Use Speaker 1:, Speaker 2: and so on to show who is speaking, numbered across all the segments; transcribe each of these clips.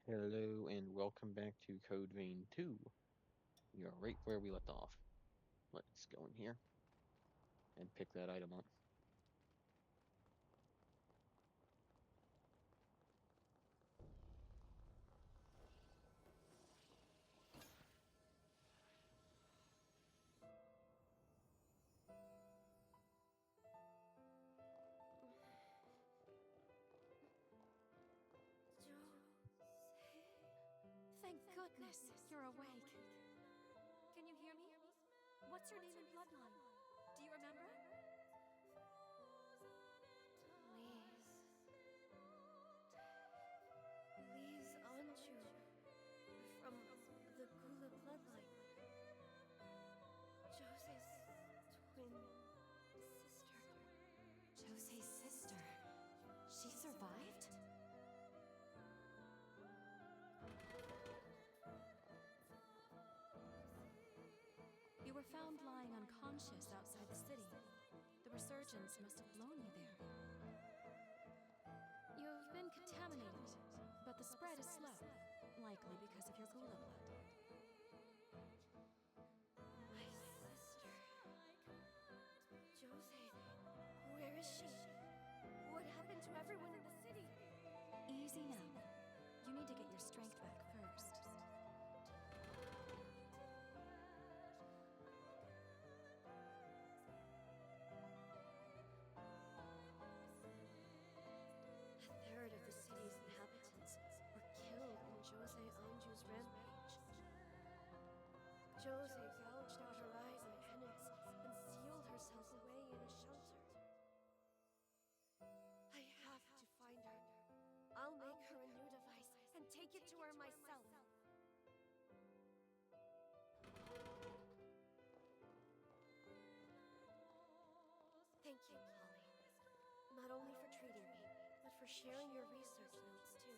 Speaker 1: Hello and welcome back to Code Vein 2. We are right where we left off. Let's go in here and pick that item up.
Speaker 2: Thank goodness you're awake. Can you hear me? What's your name and bloodline? Do you remember?
Speaker 3: Lise Anjou from the Gula bloodline. Josée's twin sister.
Speaker 2: Josée's sister. She survived? You were found lying unconscious outside the city. The resurgence must have blown you there. You've been contaminated, but the spread is slow, likely because of your Gula blood.
Speaker 3: My sister. Josée, where is she? What happened to everyone in the city?
Speaker 2: Easy now. You need to get your strength back first.
Speaker 3: A third of the city's inhabitants were killed in Josée Anjou's rampage. Josée gouged out her eyes in penance and sealed herself away in a shelter. I have to find her. I'll make her a new device and take it to her myself. Thank you, Polly. Not only for treating me, but for sharing your research notes, too.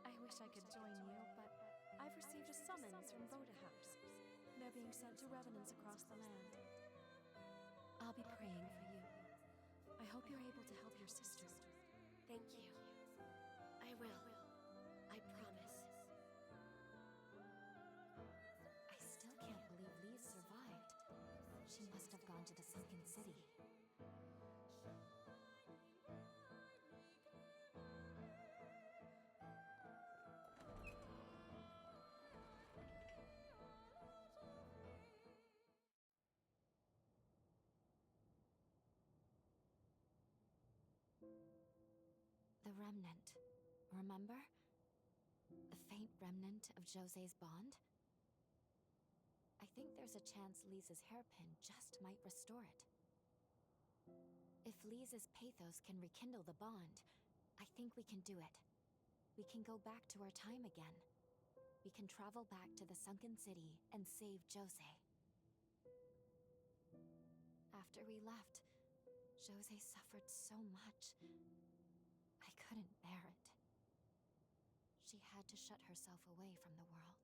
Speaker 2: I wish I could join you, but I've received a summons from Voda House. They're being sent to revenants across the land. I'll be praying for you. I hope you're able to help your sister.
Speaker 3: Thank you. I will. I promise.
Speaker 4: I still can't believe Lise survived. She must have gone to the sunken city. The remnant. Remember? The faint remnant of Josée's bond? I think there's a chance Lisa's hairpin just might restore it. If Lisa's pathos can rekindle the bond, I think we can do it. We can go back to our time again. We can travel back to the sunken city and save Josée. After we left, Josée suffered so much. I couldn't bear it. She had to shut herself away from the world,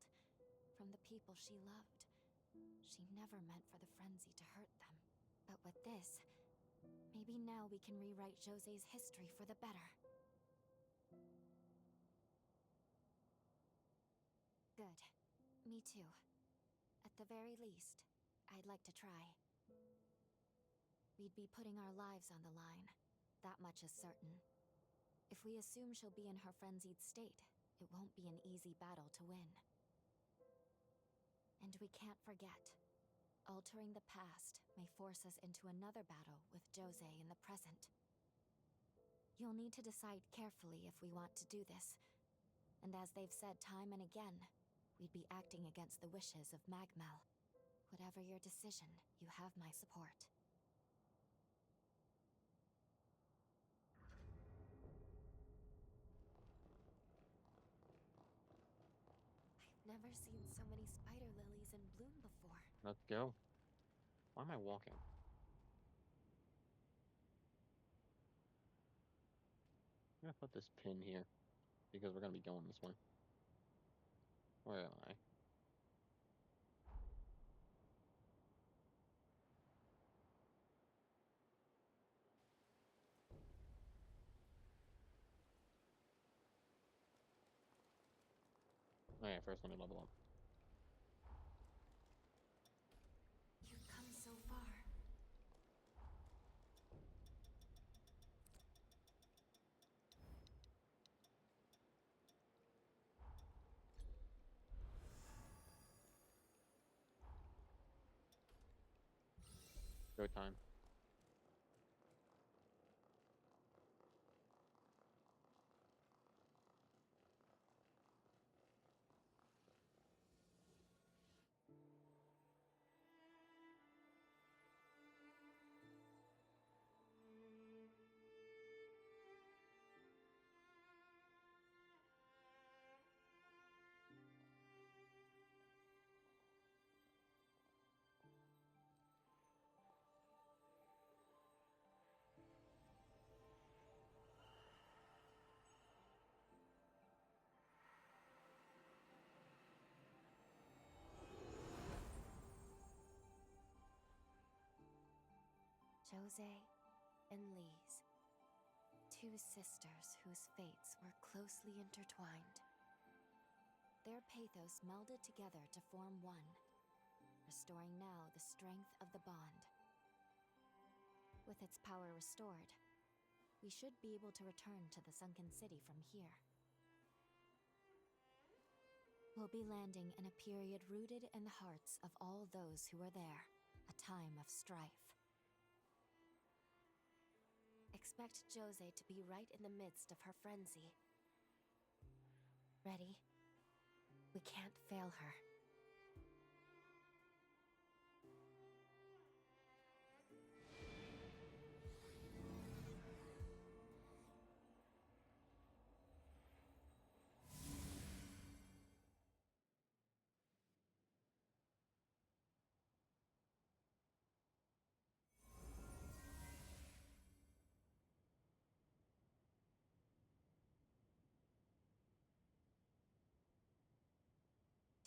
Speaker 4: from the people she loved. She never meant for the frenzy to hurt them. But with this, maybe now we can rewrite Josée's history for the better. Good. Me too. At the very least, I'd like to try. We'd be putting our lives on the line. That much is certain. If we assume she'll be in her frenzied state, it won't be an easy battle to win. And we can't forget, altering the past may force us into another battle with Josée in the present. You'll need to decide carefully if we want to do this. And as they've said time and again, we'd be acting against the wishes of Magmel. Whatever your decision, you have my support. Never seen so many spider lilies in bloom before.
Speaker 1: Let's go. Why am I walking? I'm gonna put this pin here because we're gonna be going this way. Where am I? Oh yeah, first let me level up.
Speaker 4: You've come so far.
Speaker 1: Go time.
Speaker 4: Josée and Lise, two sisters whose fates were closely intertwined. Their pathos melded together to form one, restoring now the strength of the bond. With its power restored, we should be able to return to the sunken city from here. We'll be landing in a period rooted in the hearts of all those who were there, a time of strife. Expect Josée to be right in the midst of her frenzy. Ready? We can't fail her.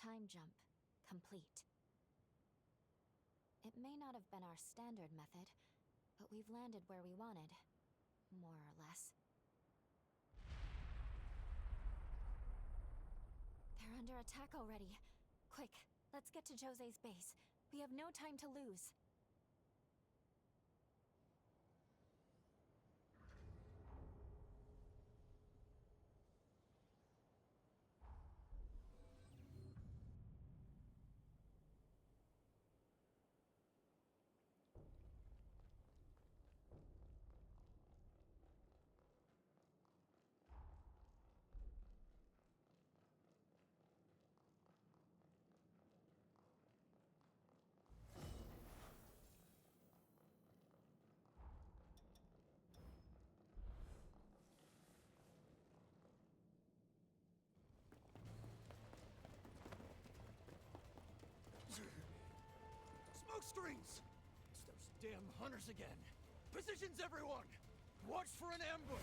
Speaker 4: Time jump complete. It may not have been our standard method, but we've landed where we wanted, more or less. They're under attack already. Quick, let's get to Josée's base. We have no time to lose.
Speaker 5: Smoke screens! It's those damn hunters again. Positions, everyone! Watch for an ambush!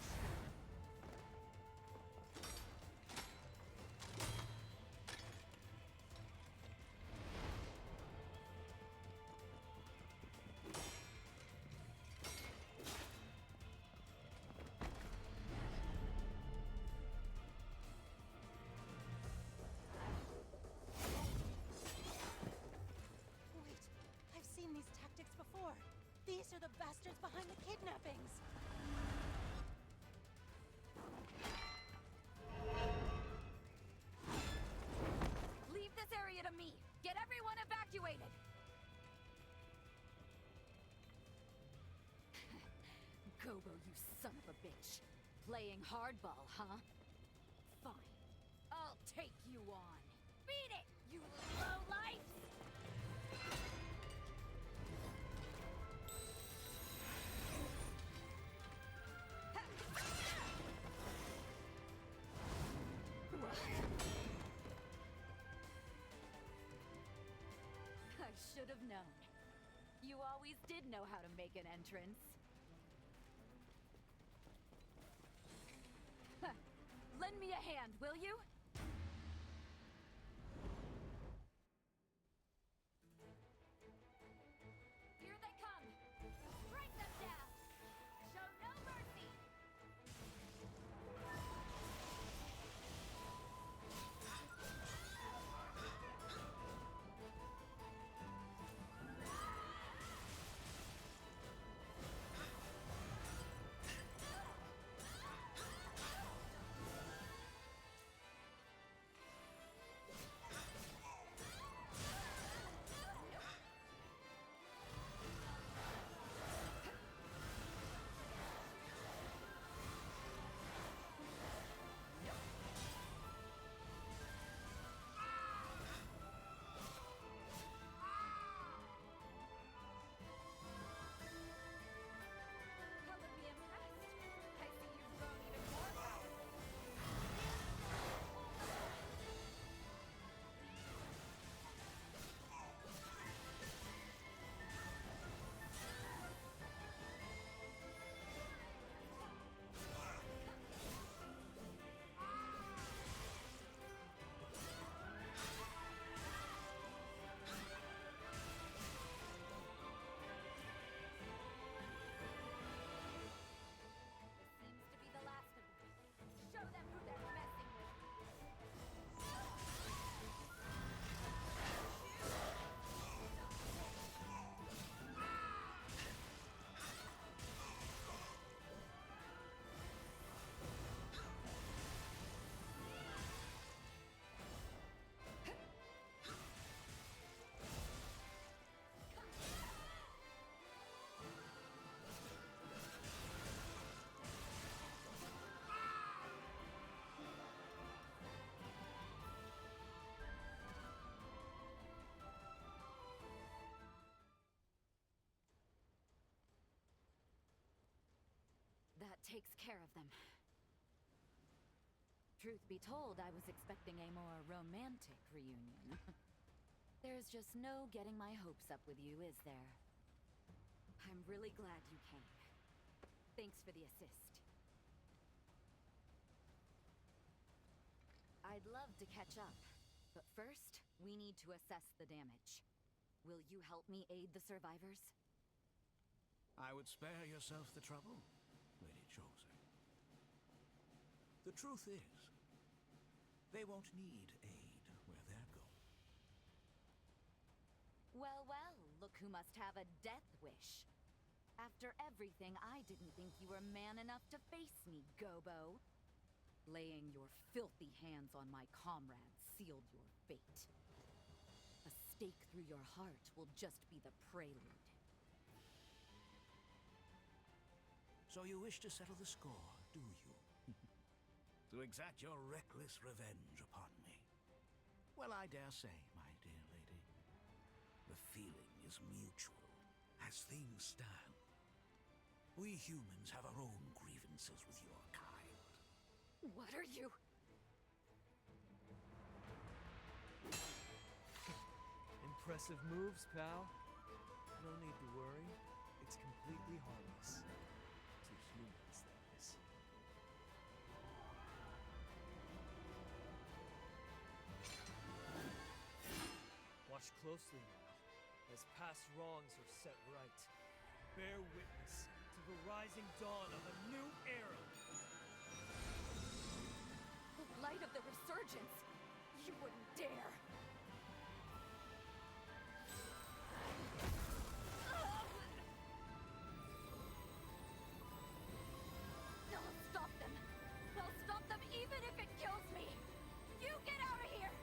Speaker 2: Wait, I've seen these tactics before. These are the bastards behind the kidnappings.
Speaker 6: Leave this area to me! Get everyone evacuated! Gobo, you son of a bitch. Playing hardball, huh? Fine. I'll take you on. Beat it, you lowlifes! I should have known. You always did know how to make an entrance. Huh. Lend me a hand, will you? Here they come! Strike them down! Show no mercy! That takes care of them. Truth be told, I was expecting a more romantic reunion. There's just no getting my hopes up with you, is there? I'm really glad you came. Thanks for the assist. I'd love to catch up, but first, we need to assess the damage. Will you help me aid the survivors?
Speaker 5: I would spare yourself the trouble, Lady Josée. The truth is, they won't need aid where they're going.
Speaker 6: Well, well, look who must have a death wish. After everything, I didn't think you were man enough to face me, Gobo. Laying your filthy hands on my comrades sealed your fate. A stake through your heart will just be the prelude.
Speaker 5: So you wish to settle the score, do you? To exact your reckless revenge upon me? Well, I dare say, my dear lady, the feeling is mutual. As things stand, we humans have our own grievances with your kind.
Speaker 6: What are you?
Speaker 7: Impressive moves, pal. No need to worry. It's completely harmless. To humans, that is. Watch closely now, as past wrongs are set right. Bear witness to the rising dawn of a new era.
Speaker 6: The light of the resurgence! You wouldn't dare! I'll stop them! I'll stop them even if it kills me! You get out of here!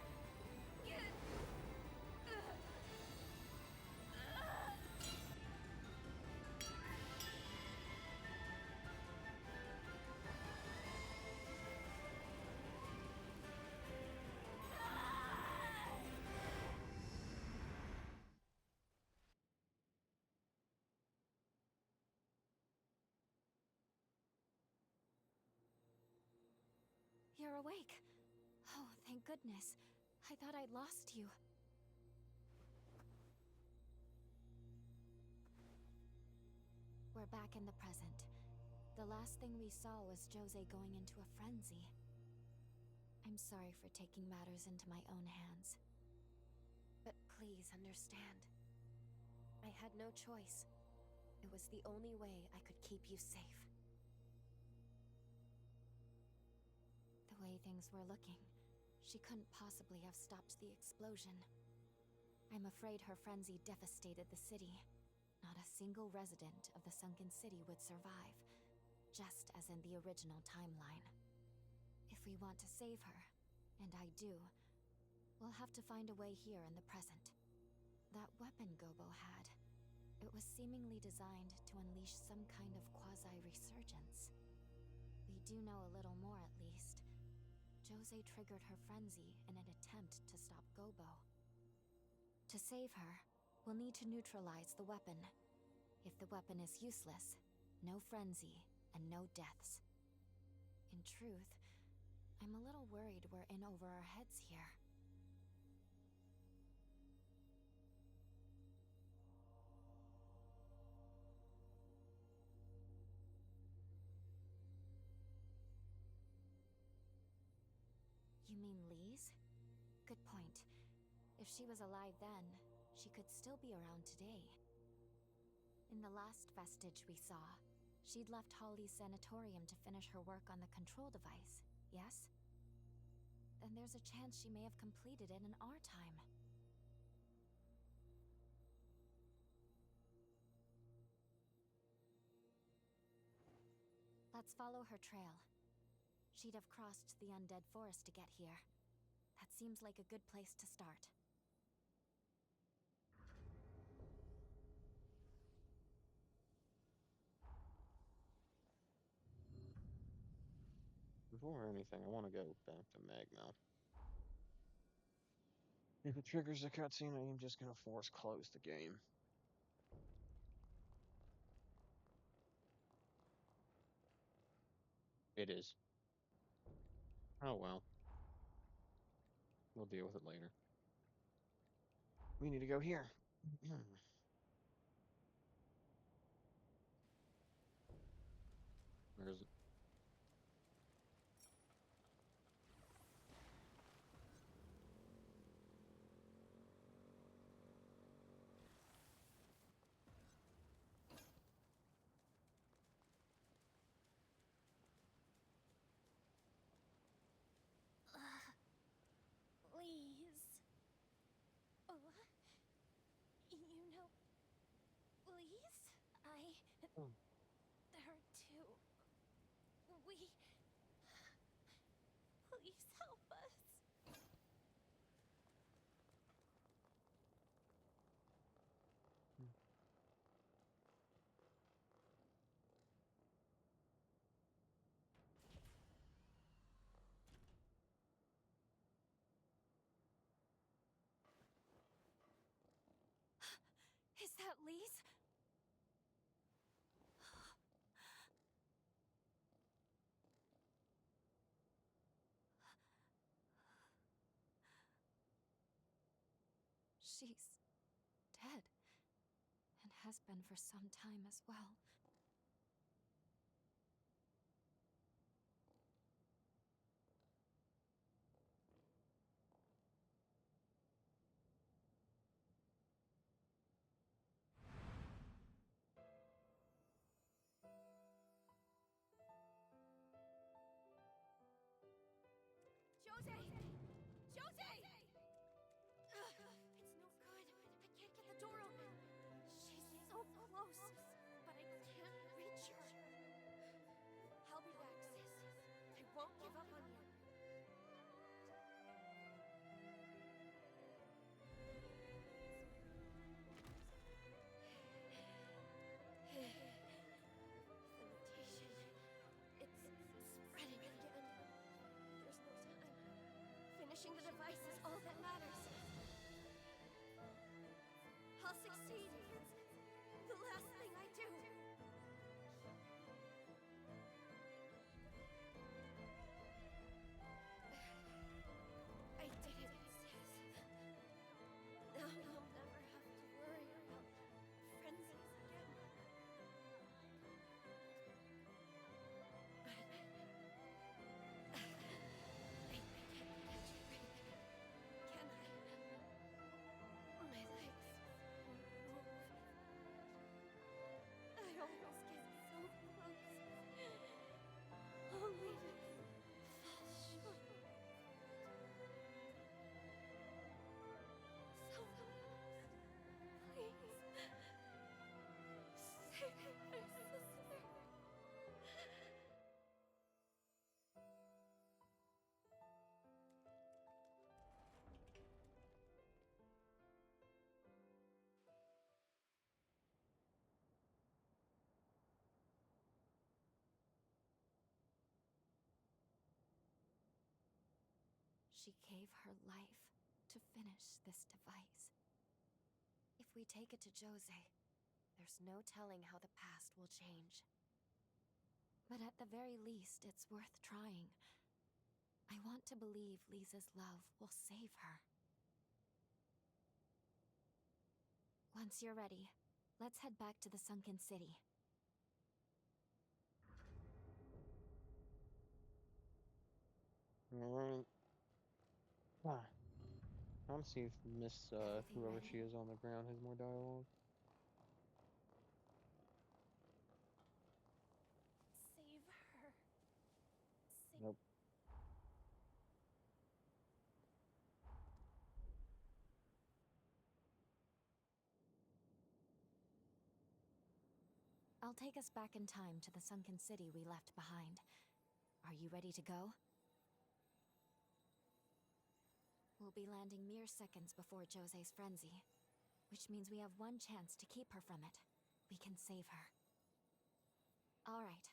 Speaker 4: You're awake. Oh, thank goodness. I thought I'd lost you. We're back in the present. The last thing we saw was Josée going into a frenzy. I'm sorry for taking matters into my own hands. But please understand. I had no choice. It was the only way I could keep you safe. The way things were looking, she couldn't possibly have stopped the explosion. I'm afraid her frenzy devastated the city. Not a single resident of the sunken city would survive, just as in the original timeline. If we want to save her, and I do, we'll have to find a way here in the present. That weapon Gobo had, it was seemingly designed to unleash some kind of quasi-resurgence. We do know a little more at least. Josée triggered her frenzy in an attempt to stop Gobo. To save her, we'll need to neutralize the weapon. If the weapon is useless, no frenzy and no deaths. In truth, I'm a little worried we're in over our heads here. You mean Lise? Good point. If she was alive then, she could still be around today. In the last vestige we saw, she'd left Holly's sanatorium to finish her work on the control device, yes? Then there's a chance she may have completed it in our time. Let's follow her trail. She'd have crossed the undead forest to get here. That seems like a good place to start.
Speaker 1: Before anything, I want to go back to Magno. If it triggers a cutscene, I am just going to force close the game. It is. Oh well. We'll deal with it later. We need to go here. Where is it?
Speaker 3: Please. You know, please?
Speaker 1: Oh.
Speaker 3: There too. Please help us.
Speaker 1: Hmm.
Speaker 4: Is that Lise? She's dead. And has been for some time as well.
Speaker 3: Josée! Josée! It's no good. I can't get the door open. She's so close, but I can't reach her. I'll be back, sis. I won't give up on you. The mutation. It's spreading again. There's no time. Finishing the device is all that matters. I'll succeed. It's the last thing I do. I did it, sis. Now I'll never have to worry about frenzies again. But I can't catch a break, can I? My legs won't move. I always get so close, only to fall short. Someone please save my sister.
Speaker 4: She gave her life to finish this device. If we take it to Josée, there's no telling how the past will change. But at the very least, it's worth trying. I want to believe Lisa's love will save her. Once you're ready, let's head back to the sunken city.
Speaker 1: Alright. Ah. I want to see if Miss,
Speaker 4: Everything
Speaker 1: whoever
Speaker 4: ready?
Speaker 1: she is on the ground has more dialogue.
Speaker 3: Save her.
Speaker 1: Nope.
Speaker 4: I'll take us back in time to the sunken city we left behind. Are you ready to go? We'll be landing mere seconds before Josée's frenzy, which means we have one chance to keep her from it. We can save her. All right,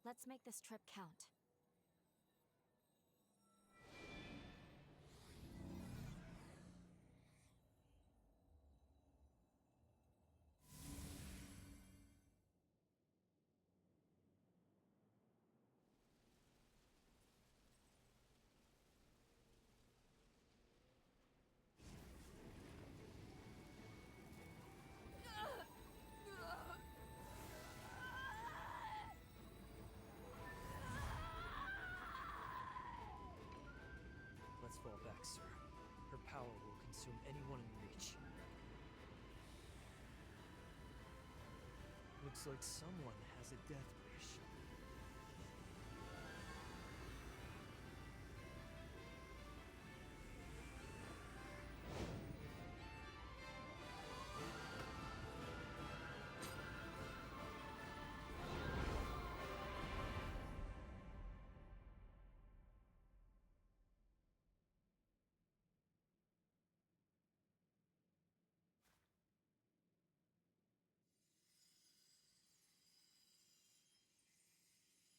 Speaker 4: let's make this trip count.
Speaker 7: fall back, sir. Her power will consume anyone in reach. Looks like someone has a death wish.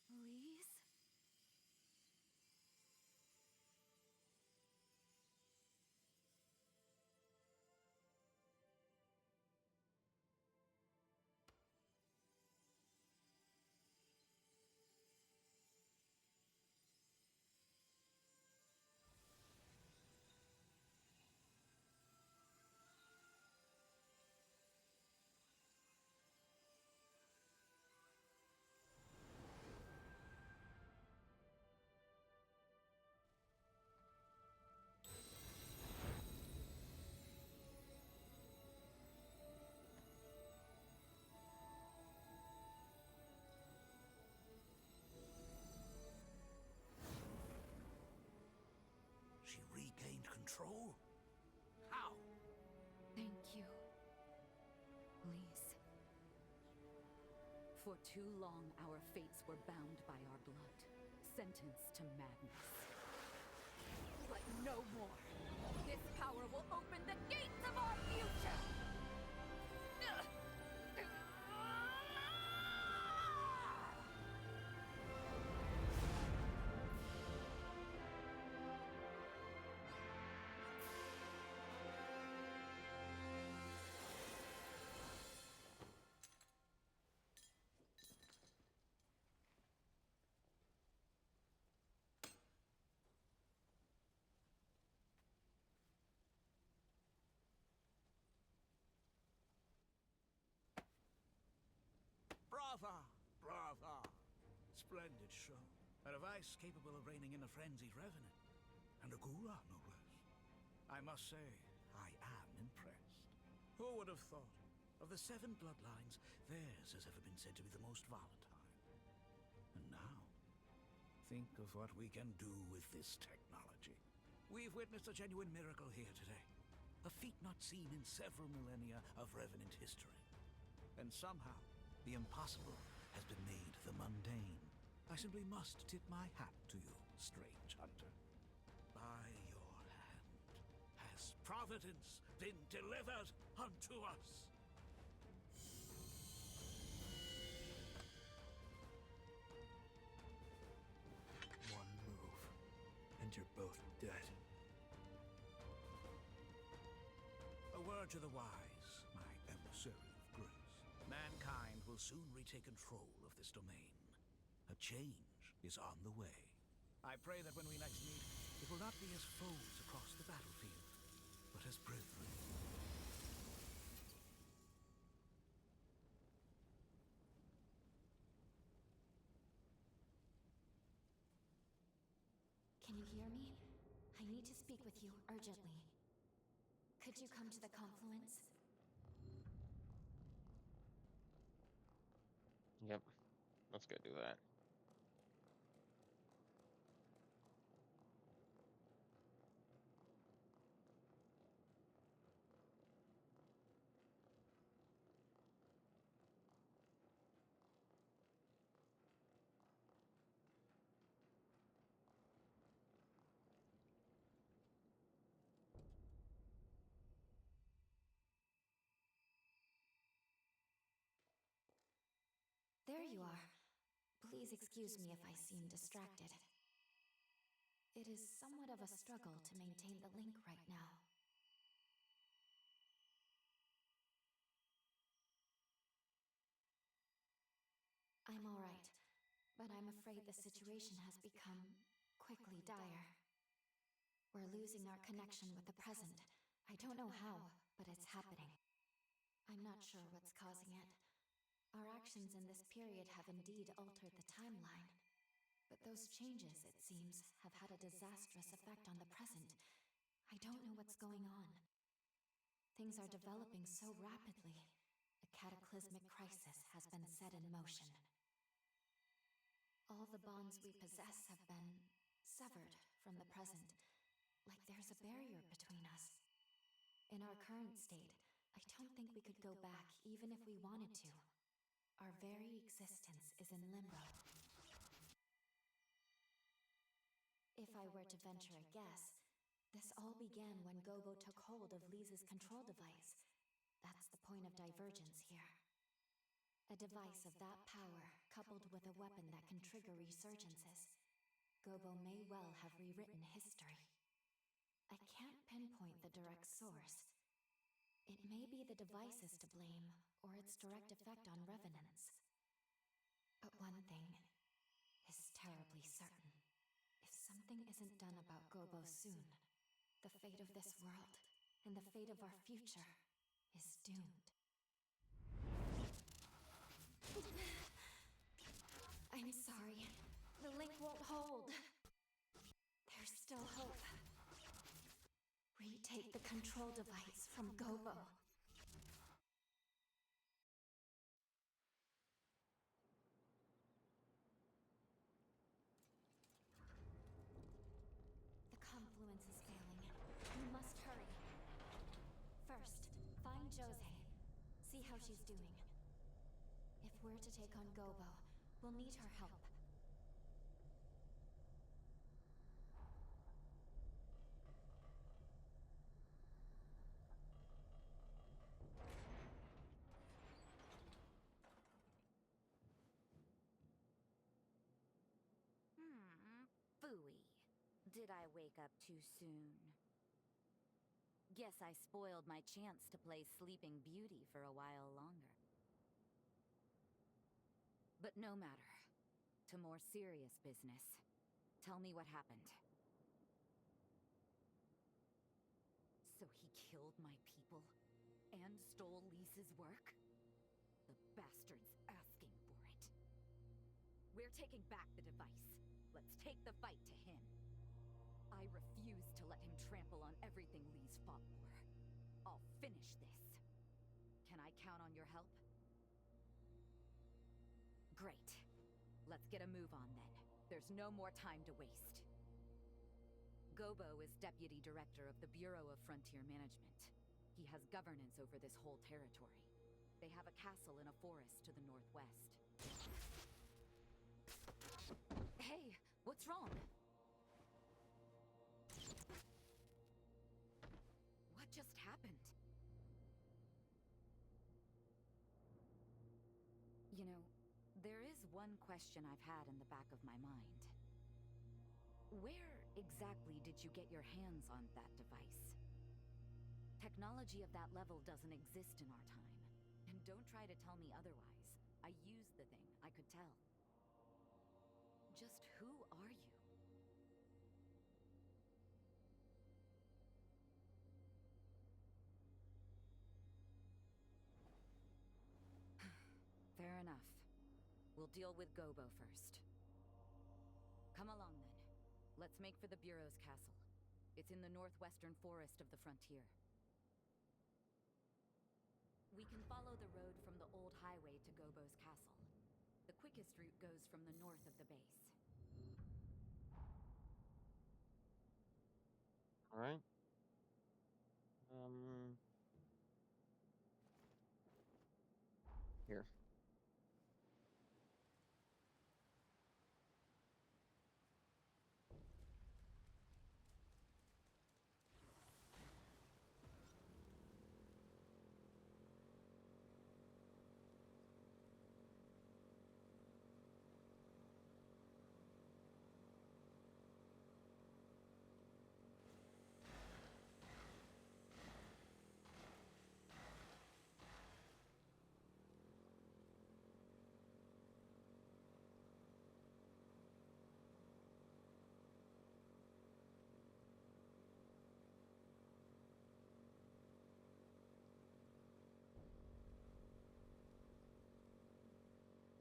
Speaker 2: Lise?
Speaker 5: She regained control? How?
Speaker 2: Thank you, Lise.
Speaker 6: For too long, our fates were bound by our blood, sentenced to madness. But no more! This power will open the gates of our future!
Speaker 5: Brava! Brava! Splendid show. A device capable of reining in a frenzied revenant. And a ghoulah, no less. I must say, I am impressed. Who would have thought? Of the 7 bloodlines, theirs has ever been said to be the most volatile. And now, think of what we can do with this technology. We've witnessed a genuine miracle here today. A feat not seen in several millennia of Revenant history. And somehow, the impossible has been made the mundane. I simply must tip my hat to you, strange hunter. By your hand has providence been delivered unto us.
Speaker 7: One move, and you're both dead.
Speaker 5: A word to the wise, my emissary of grace. Mankind will soon retake control of this domain. A change is on the way. I pray that when we next meet, it will not be as foes across the battlefield, but as brethren.
Speaker 4: Can you hear me? I need to speak with you urgently. Could you come to the confluence?
Speaker 1: Yep. Let's go do that.
Speaker 4: There you are. Please excuse me if I seem distracted. It is somewhat of a struggle to maintain the link right now. I'm all right, but I'm afraid the situation has become quickly dire. We're losing our connection with the present. I don't know how, but it's happening. I'm not sure what's causing it. Our actions in this period have indeed altered the timeline. But those changes, it seems, have had a a disastrous effect on the present. I don't know what's going on. Things are developing so rapidly. A cataclysmic crisis has been set in motion. All the bonds we possess have been severed from the present, like there's a barrier between us. In our current state, I don't think we could go back even if we wanted to. Our very existence is in limbo. If I were to venture a guess, this all began when Gobo took hold of Lisa's control device. That's the point of divergence here. A device of that power, coupled with a weapon that can trigger resurgences. Gobo may well have rewritten history. I can't pinpoint the direct source. It may be the device is to blame, or its direct effect on revenants. But one thing is terribly certain. If something isn't done about Gobo soon, the fate of this world, and the fate of our future, is doomed. I'm sorry. The link won't hold. There's still hope. Retake the control device from Gobo. The confluence is failing. You must hurry. First, find Josée. See how she's doing. If we're to take on Gobo, we'll need her help.
Speaker 6: Phooey. Did I wake up too soon? Guess I spoiled my chance to play Sleeping Beauty for a while longer. But no matter. To more serious business. Tell me what happened. So he killed my people? And stole Lisa's work? The bastard's asking for it. We're taking back the device. Let's take the fight to him. I refuse to let him trample on everything Lee's fought for. I'll finish this. Can I count on your help? Great. Let's get a move on then. There's no more time to waste. Gobo is Deputy Director of the Bureau of Frontier Management. He has governance over this whole territory. They have a castle in a forest to the northwest. Hey, what's wrong? What just happened? You know, there is one question I've had in the back of my mind. Where exactly did you get your hands on that device? Technology of that level doesn't exist in our time. And don't try to tell me otherwise. I used the thing, I could tell. Just who are you? Fair enough. We'll deal with Gobo first. Come along then. Let's make for the Bureau's castle. It's in the northwestern forest of the frontier. We can follow the road from the old highway to Gobo's castle. The quickest route goes from the north of the base.
Speaker 1: All right. Here.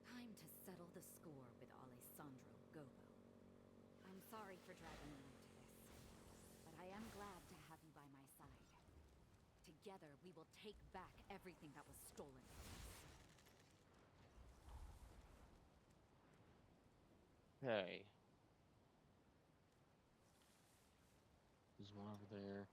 Speaker 6: Time to settle the score with Alessandro Gobo. I'm sorry for dragging you Together, we will take back everything that was stolen from us.
Speaker 1: Hey. There's one over there.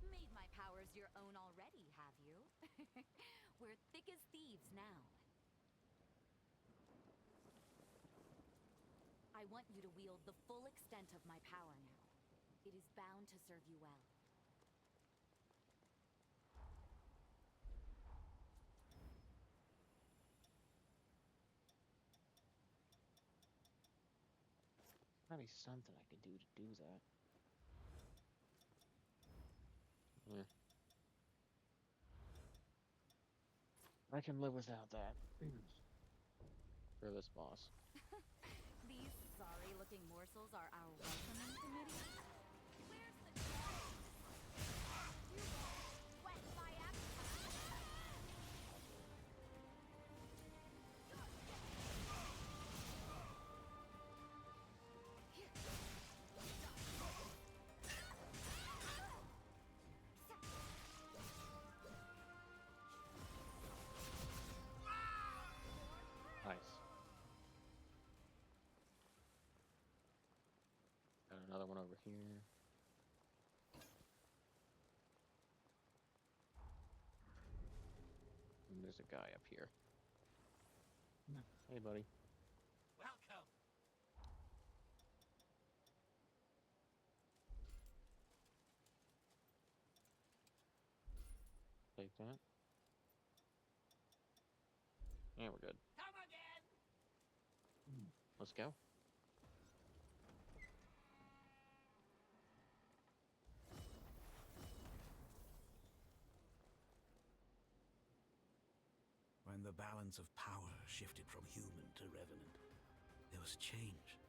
Speaker 6: Made my powers your own already, have you? We're thick as thieves now. I want you to wield the full extent of my power now. It is bound to serve you well.
Speaker 1: Gotta be something I can do to do that. Yeah. I can live without that. For this boss.
Speaker 6: These sorry-looking morsels are our welcoming committee? Where's the dog? You whet my appetite.
Speaker 1: Nice. Got another one over here. And there's a guy up here. Hey, buddy.
Speaker 5: Welcome.
Speaker 1: Take that. Yeah, we're good.
Speaker 5: Come again.
Speaker 1: Let's go.
Speaker 5: When the balance of power shifted from human to revenant, there was change.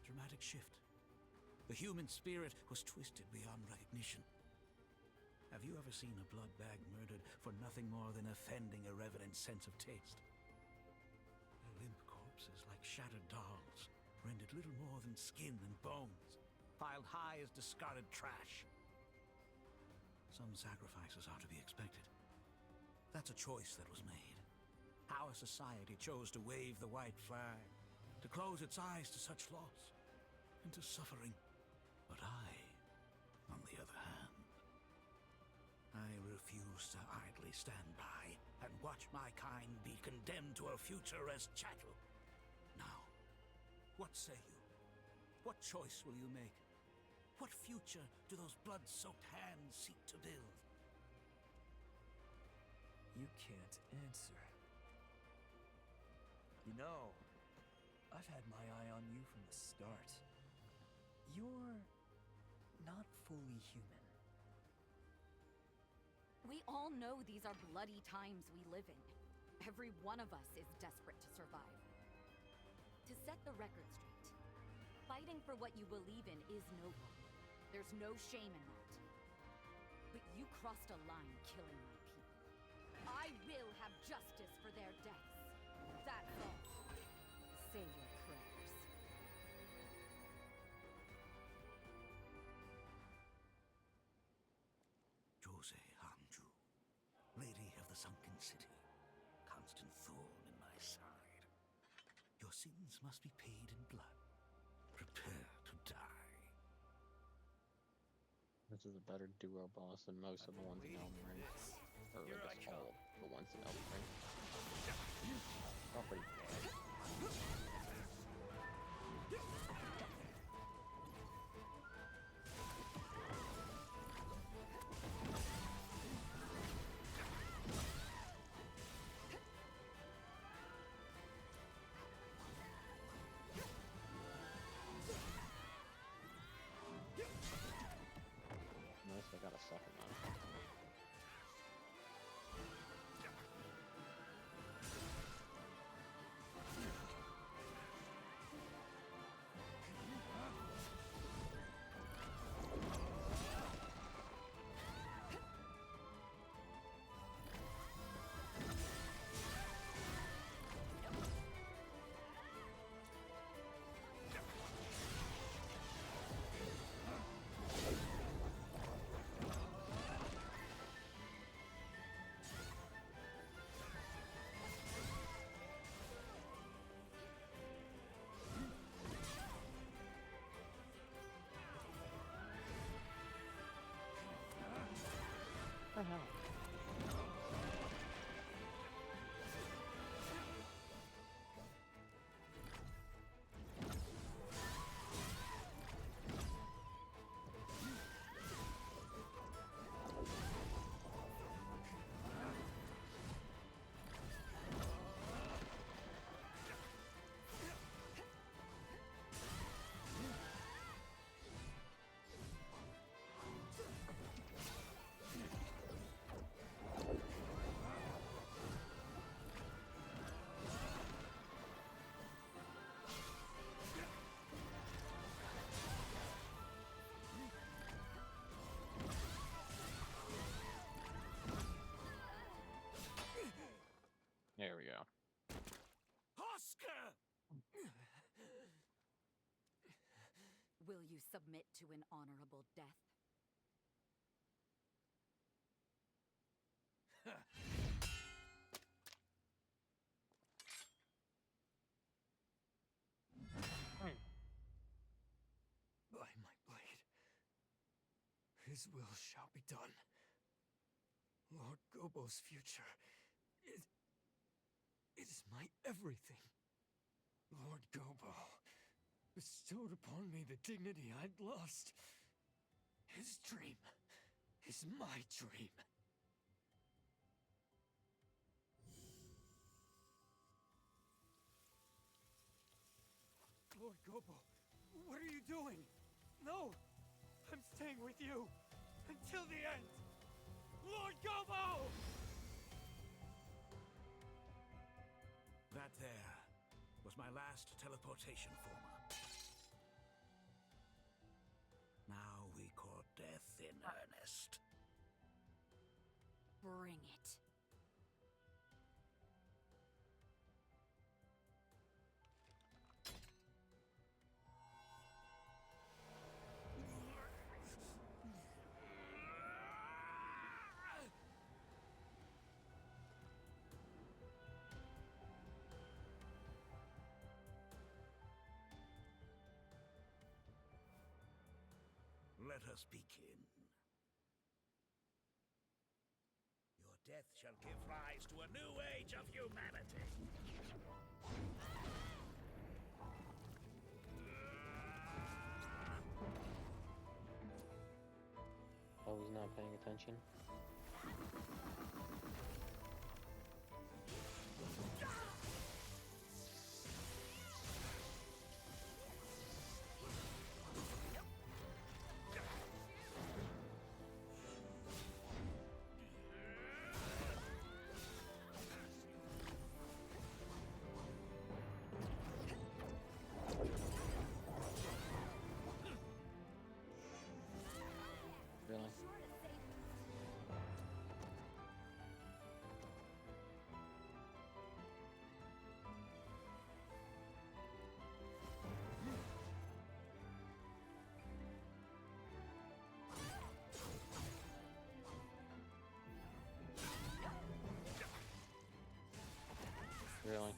Speaker 5: Dramatic shift. The human spirit was twisted beyond recognition. Have you ever seen a blood bag murdered for nothing more than offending a revenant's sense of taste? Their limp corpses, like shattered dolls, rendered little more than skin and bones, piled high as discarded trash. Some sacrifices are to be expected. That's a choice that was made. Our society chose to wave the white flag, to close its eyes to such loss and to suffering. But I, on the other hand, I refuse to idly stand by and watch my kind be condemned to a future as chattel. Now, what say you? What choice will you make? What future do those blood-soaked hands seek to build?
Speaker 7: You can't answer. You know, I've had my eye on you from the start. You're not fully human.
Speaker 6: We all know these are bloody times we live in. Every one of us is desperate to survive. To set the record straight, fighting for what you believe in is noble. There's no shame in that. But you crossed a line killing my people. I will have justice for their deaths. That's all. Say your prayers.
Speaker 5: Josée, Lady of the Sunken City, constant thorn in my side. Your sins must be paid in blood. Prepare to die.
Speaker 1: This is a better duo boss than most of the ones in Elden Ring. Or
Speaker 7: Here
Speaker 1: I
Speaker 7: I
Speaker 1: guess
Speaker 7: come.
Speaker 1: all the ones in Elden Ring. All pretty bad. Nice, I got a second one. the hell? There we go.
Speaker 5: Oscar!
Speaker 6: Will you submit to an honorable death?
Speaker 7: By my blade, his will shall be done. Lord Gobo's future is my everything. Lord Gobo bestowed upon me the dignity I'd lost. His dream is my dream. Lord Gobo, what are you doing? No! I'm staying with you until the end! Lord Gobo!
Speaker 5: That there was my last teleportation former. Now we court death in earnest.
Speaker 6: Bring it.
Speaker 5: Let us begin. Your death shall give rise to a new age of humanity.
Speaker 1: I was not paying attention. Really? Really?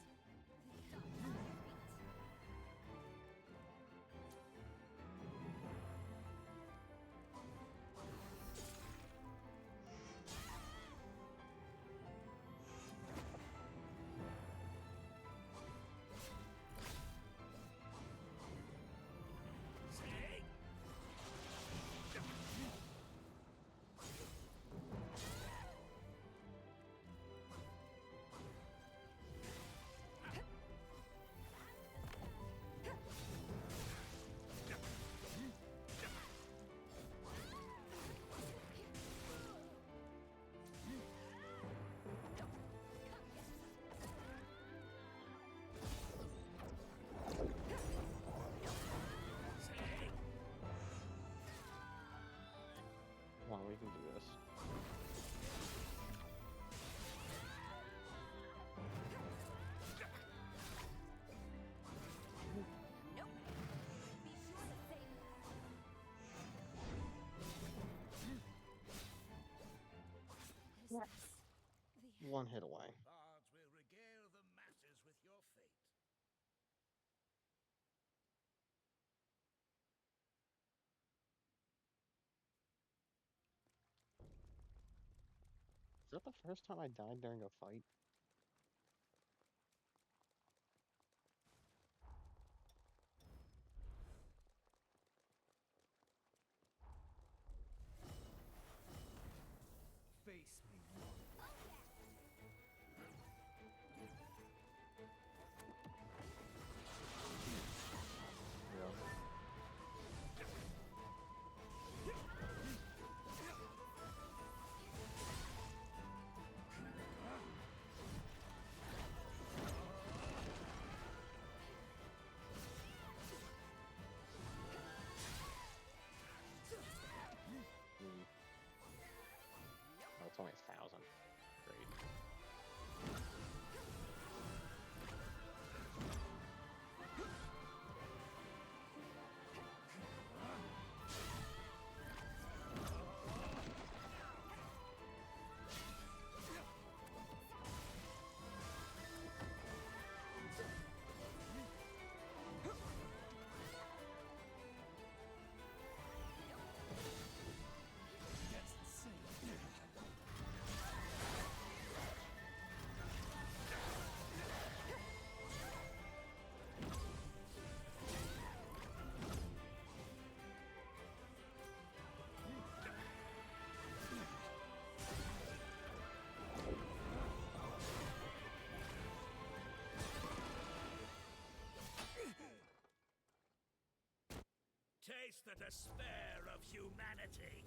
Speaker 1: Come on, we can do this. One hit away.
Speaker 5: Bards will regale the masses with your fate.
Speaker 1: that the first time I died during a fight?
Speaker 7: Face me.
Speaker 1: Yeah. Hmm. Oh, it's only 1,000. Great.
Speaker 7: That's insane.
Speaker 5: Taste the despair of humanity.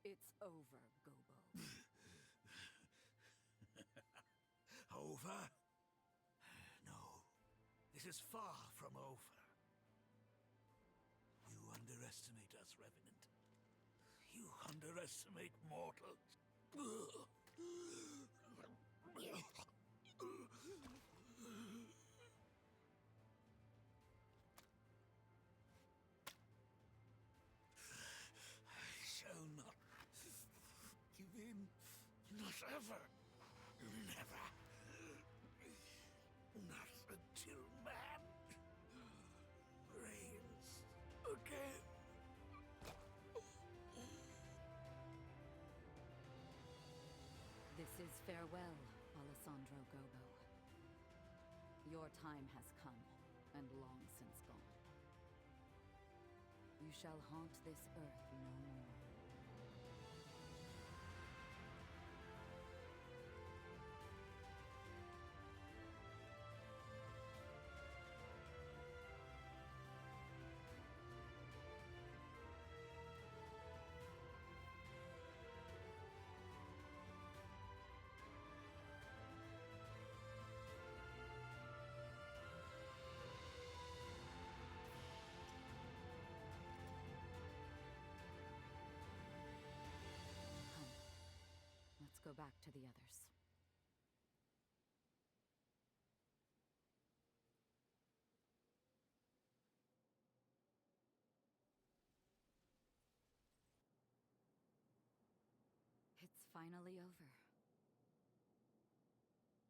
Speaker 6: It's over, Gobo.
Speaker 5: Over? No. This is far from over. You underestimate us, Revenant. You underestimate mortals. I shall not give in. Not ever. Never. Not until man reigns again.
Speaker 6: is farewell, Alessandro Gobo. Your time has come, and long since gone. You shall haunt this earth no more. Come, let's go back to the others. It's finally over.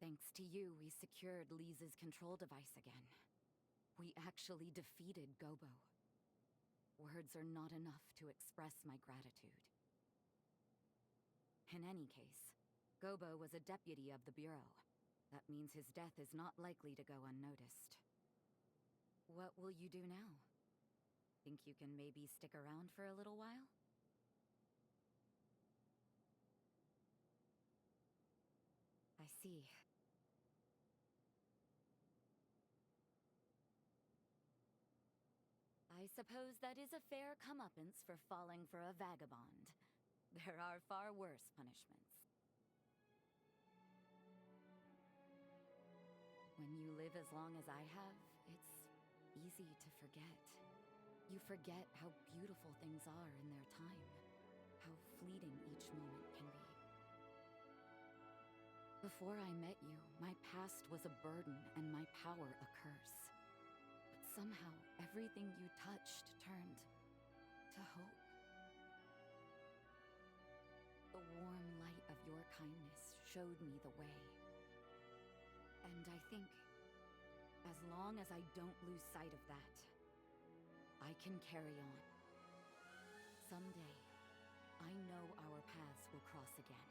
Speaker 6: Thanks to you, we secured Lisa's control device again. We actually defeated Gobo. Words are not enough to express my gratitude. In any case, Gobo was a deputy of the Bureau. That means his death is not likely to go unnoticed. What will you do now? Think you can maybe stick around for a little while? I see. I suppose that is a fair comeuppance for falling for a vagabond. There are far worse punishments. When you live as long as I have, it's easy to forget. You forget how beautiful things are in their time, how fleeting each moment can be. Before I met you, my past was a burden and my power a curse. But somehow, everything you touched turned to hope. The warm light of your kindness showed me the way. And I think, as long as I don't lose sight of that, I can carry on. Someday, I know our paths will cross again.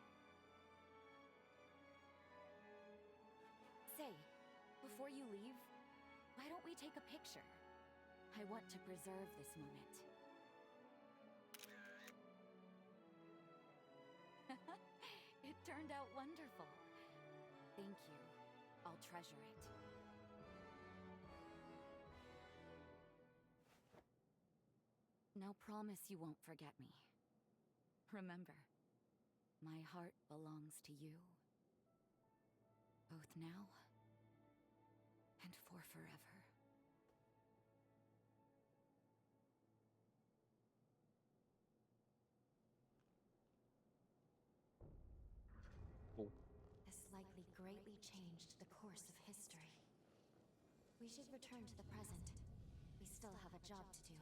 Speaker 6: Say, before you leave, why don't we take a picture? I want to preserve this moment. It turned out wonderful. Thank you. I'll treasure it. Now promise you won't forget me. Remember, my heart belongs to you. Both now and for forever.
Speaker 1: Cool.
Speaker 4: This likely greatly changed the course of history. We should return to the present. We still have a job to do.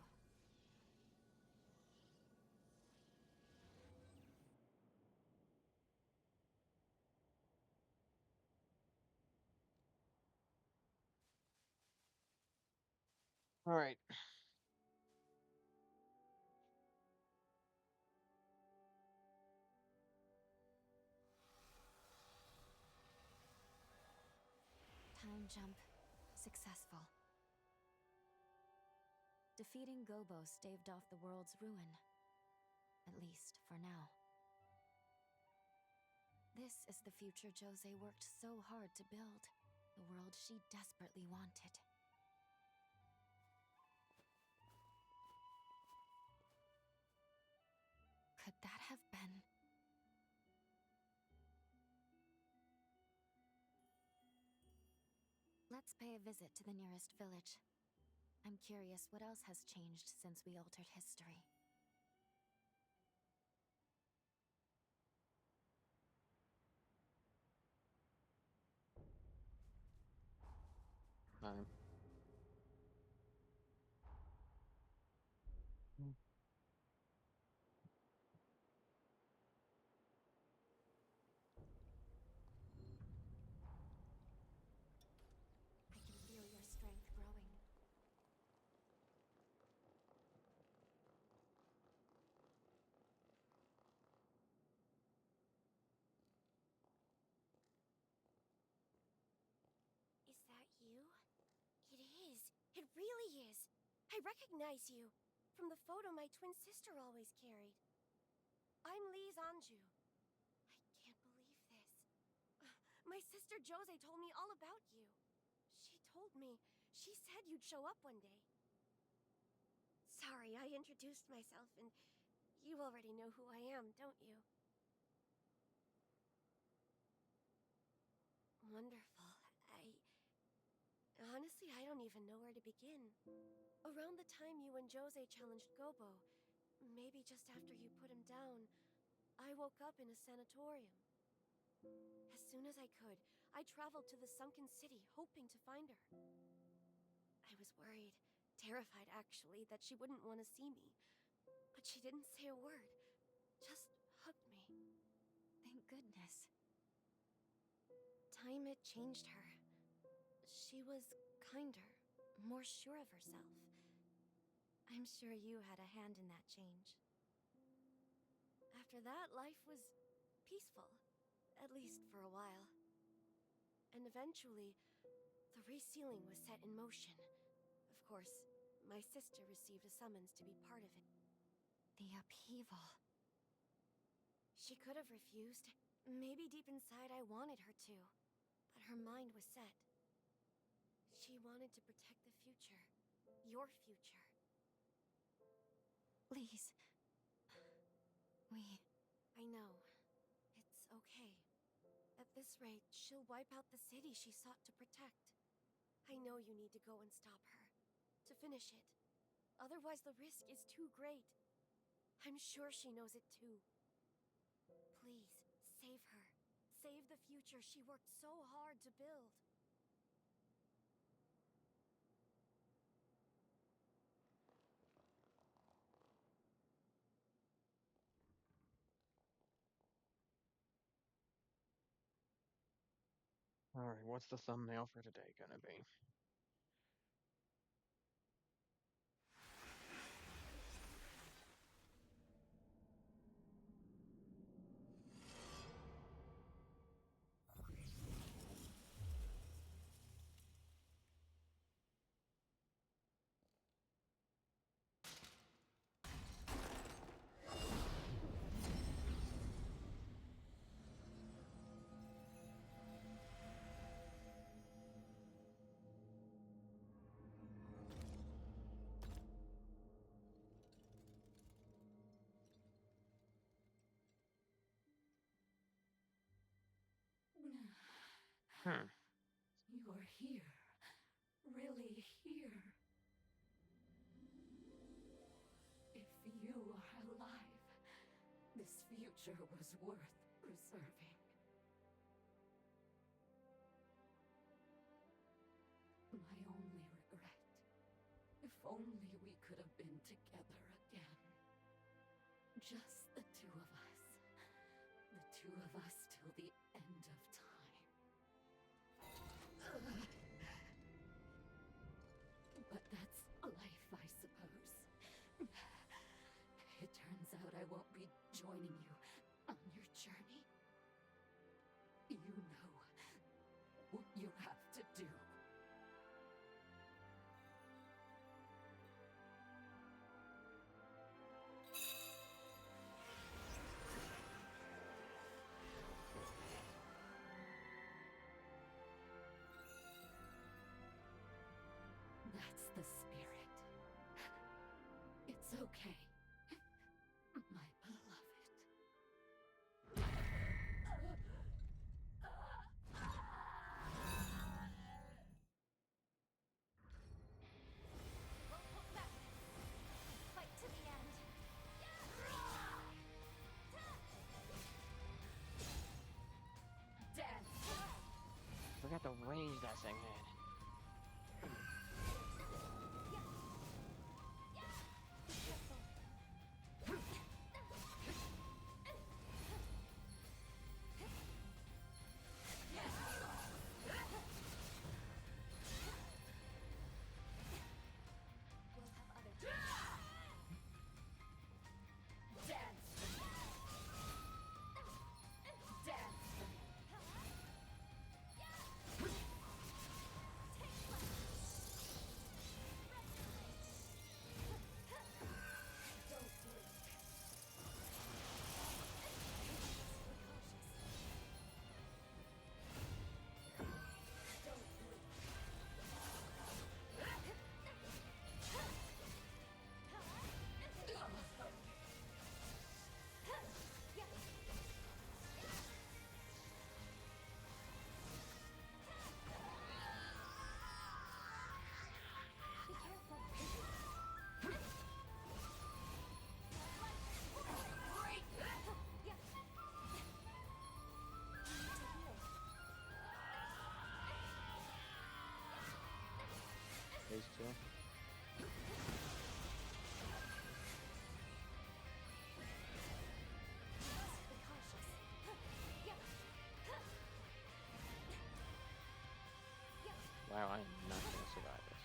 Speaker 1: All right.
Speaker 4: Time jump successful. Defeating Gobo staved off the world's ruin. At least, for now. This is the future Josée worked so hard to build. The world she desperately wanted. Could that have been... Let's pay a visit to the nearest village. I'm curious what else has changed since we altered history.
Speaker 1: Time.
Speaker 4: I can feel your strength growing.
Speaker 3: really is. I recognize you from the photo my twin sister always carried. I'm Lise Anju. I can't believe this. My sister Josée told me all about you. She said you'd show up one day. Sorry, I introduced myself, and you already know who I am, don't you? Wonderful. Honestly, I don't even know where to begin. Around the time you and Josée challenged Gobo, maybe just after you put him down, I woke up in a sanatorium. As soon as I could, I traveled to the sunken city, hoping to find her. I was worried, terrified actually, that she wouldn't want to see me. But she didn't say a word, just hugged me.
Speaker 4: Thank goodness.
Speaker 3: Time had changed her. She was kinder, more sure of herself. I'm sure you had a hand in that change. After that, life was peaceful, at least for a while. And eventually, the resealing was set in motion. Of course, my sister received a summons to be part of it.
Speaker 4: The upheaval.
Speaker 3: She could have refused. Maybe deep inside I wanted her to. But her mind was set. She wanted to protect the future. Your future.
Speaker 4: Lise.
Speaker 3: I know. It's okay. At this rate, she'll wipe out the city she sought to protect. I know you need to go and stop her. To finish it. Otherwise the risk is too great. I'm sure she knows it too. Please, save her. Save the future she worked so hard to build.
Speaker 1: Alright, what's the thumbnail for today gonna be? Hmm.
Speaker 6: You're here. Really here. If you are alive, this future was worth preserving. My only regret. If only we could have been together again. Just the two of us. The two of us till the end of time. But that's life, I suppose. It turns out I won't be joining you on your journey. You know what you have to do. That's the spirit. It's okay. My beloved.
Speaker 3: Won't hold back. Fight to the end.
Speaker 6: Dance!
Speaker 1: Forgot the range that thing had. phase 2. Wow, I am not going to survive this.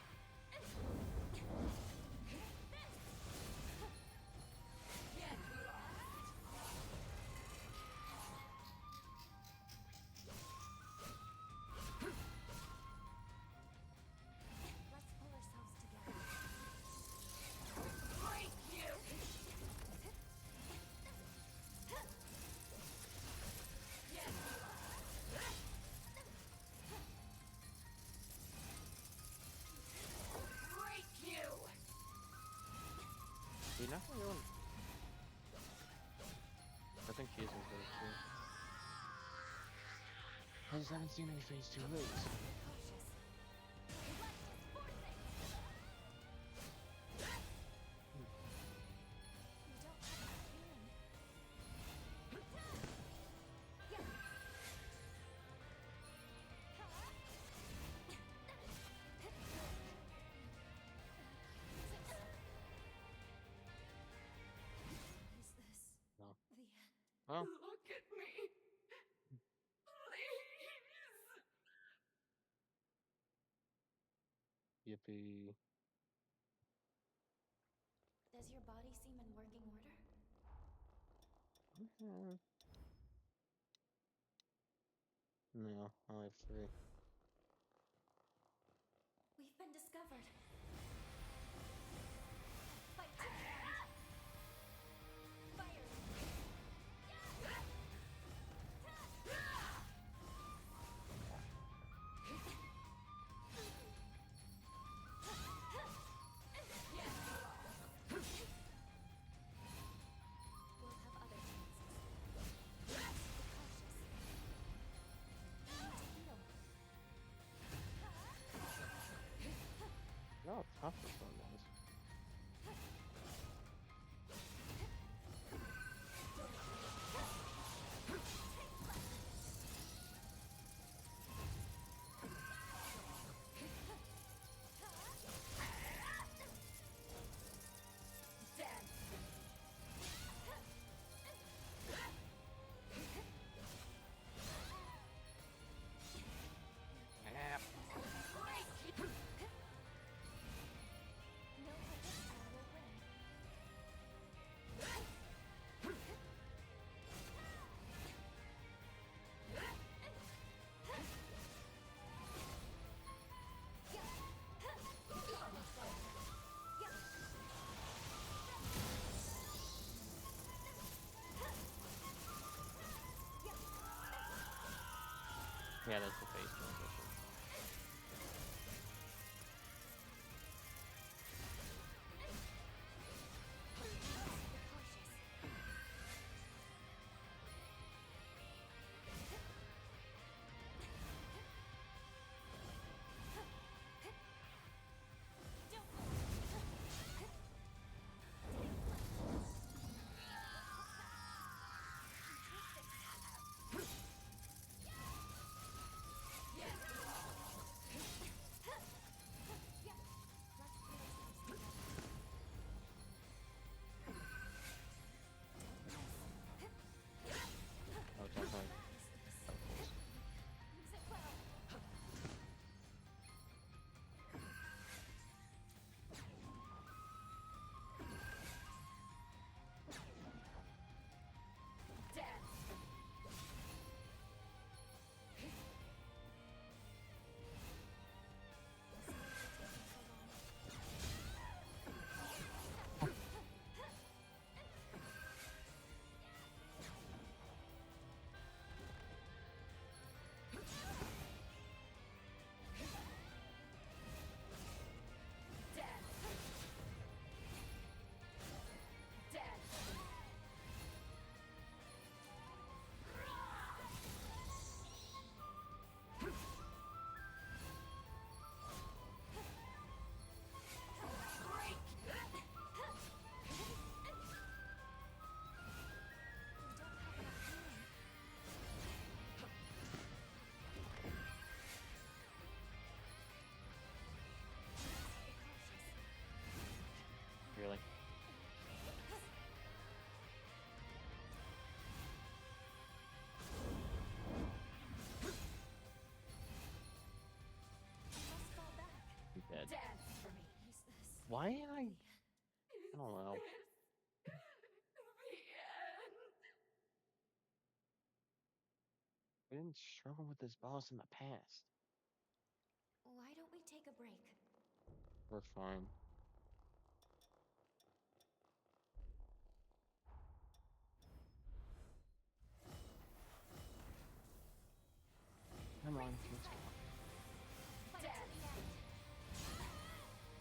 Speaker 2: Let's pull ourselves together.
Speaker 1: You're not going to. I think she is in phase 2. I just haven't seen any phase 2 moves. No. Well,
Speaker 7: Look at me. Please.
Speaker 1: yippee.
Speaker 2: Does your body seem in working order?
Speaker 1: No, I only have 3.
Speaker 2: We've been discovered. Fight to the end. Fire! We'll have other chances. Be cautious. You need to heal.
Speaker 1: No, how tough this one was. Ah,
Speaker 2: Know that this hour will win.
Speaker 1: yeah, that's the phase transition. Why am I don't know. We didn't struggle with this boss in the past.
Speaker 4: Why don't we take a break?
Speaker 1: We're fine. Come on, let's go.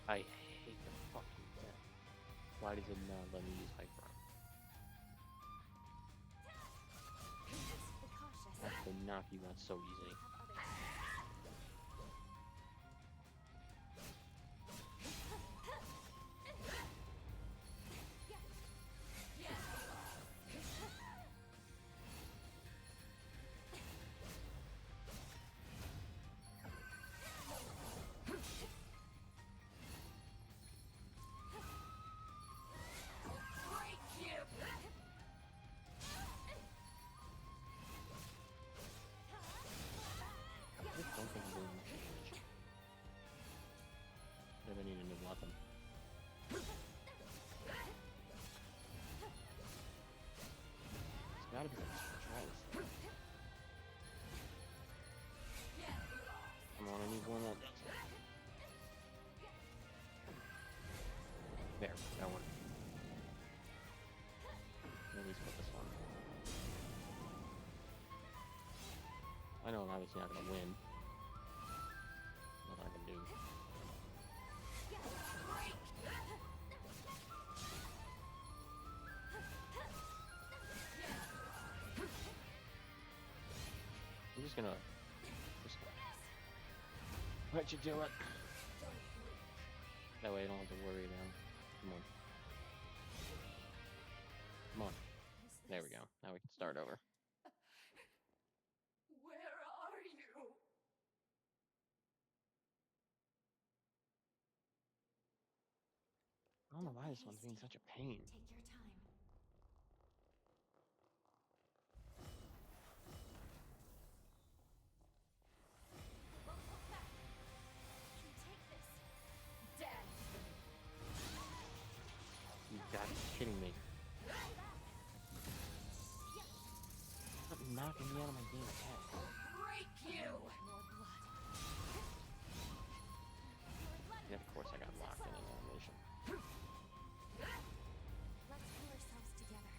Speaker 1: I hate the fucking death. Why does it not let me use hyper?
Speaker 4: Be cautious.
Speaker 1: I could knock you out so easily. I just don't think I'm doing much damage. Maybe I need a new weapon. It's gotta be like strength. Come on, I need one that does it. There, that one. At least with this one. I know I'm obviously not gonna win. Nothing I can do. I'm just gonna let you do it. That way I don't have to worry about it. Come on. Come on. There we go. Now we can start over.
Speaker 2: Where are you?
Speaker 1: I don't know
Speaker 4: Don't
Speaker 1: why
Speaker 4: be
Speaker 1: this one's being
Speaker 4: hasty.
Speaker 1: such a pain.
Speaker 4: Take your time.
Speaker 1: You gotta be kidding me. Stop knocking me out of my game attack.
Speaker 4: More blood.
Speaker 1: Yeah, of course I got locked in an animation.
Speaker 4: Let's pull ourselves together.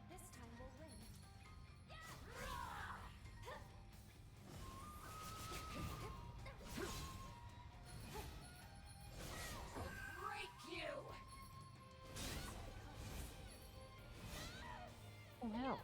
Speaker 4: This time we'll win.
Speaker 1: Oh, hell.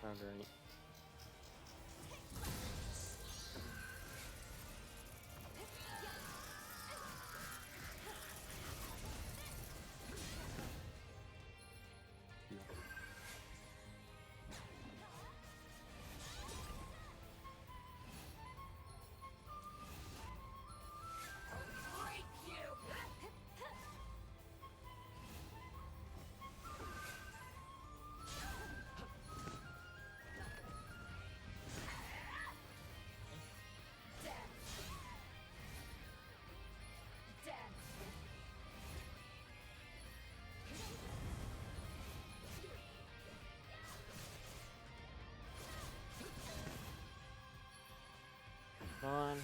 Speaker 1: sound right. Yeah. On.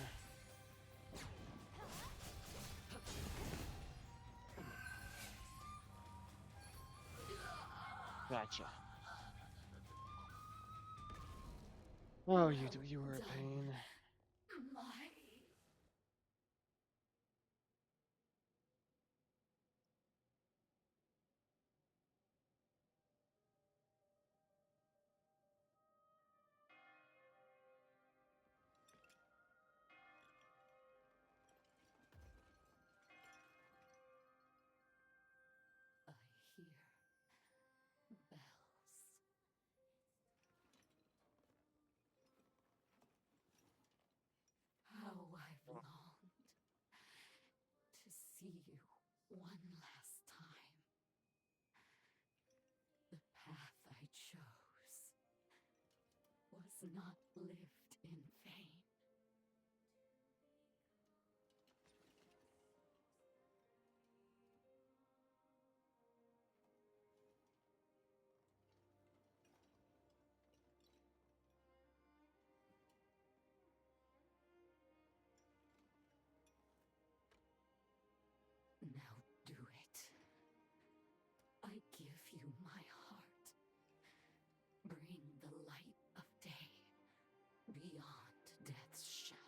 Speaker 1: Gotcha. Oh, you were a pain.
Speaker 6: I hear bells. How I've longed to see you one last time. The path I chose was not lived in vain. Now do it. I give you my heart. Bring the light of day beyond death's shadow.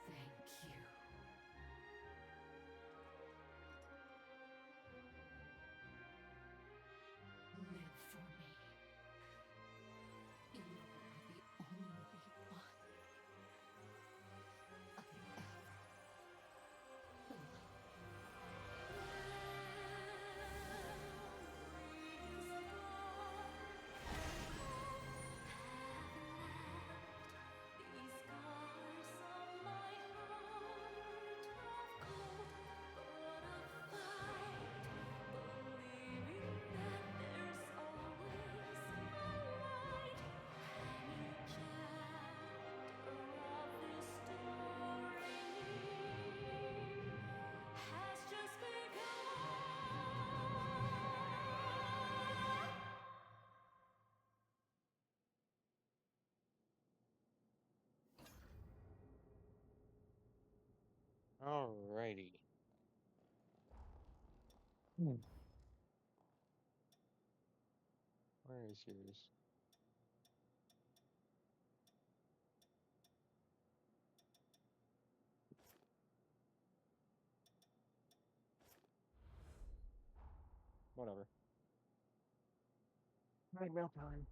Speaker 6: Thank you. Live for me. You are the only one I ever has just begun.
Speaker 1: Alrighty. Hmm. Where is yours? Whatever. Nightmare time.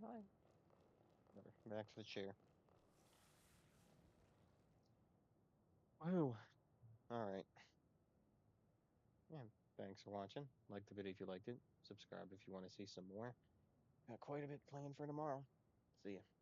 Speaker 1: Hi. Whatever. Back to the chair. Whoa. Alright. Yeah, thanks for watching. Like the video if you liked it. Subscribe if you want to see some more. Got quite a bit planned for tomorrow. See ya.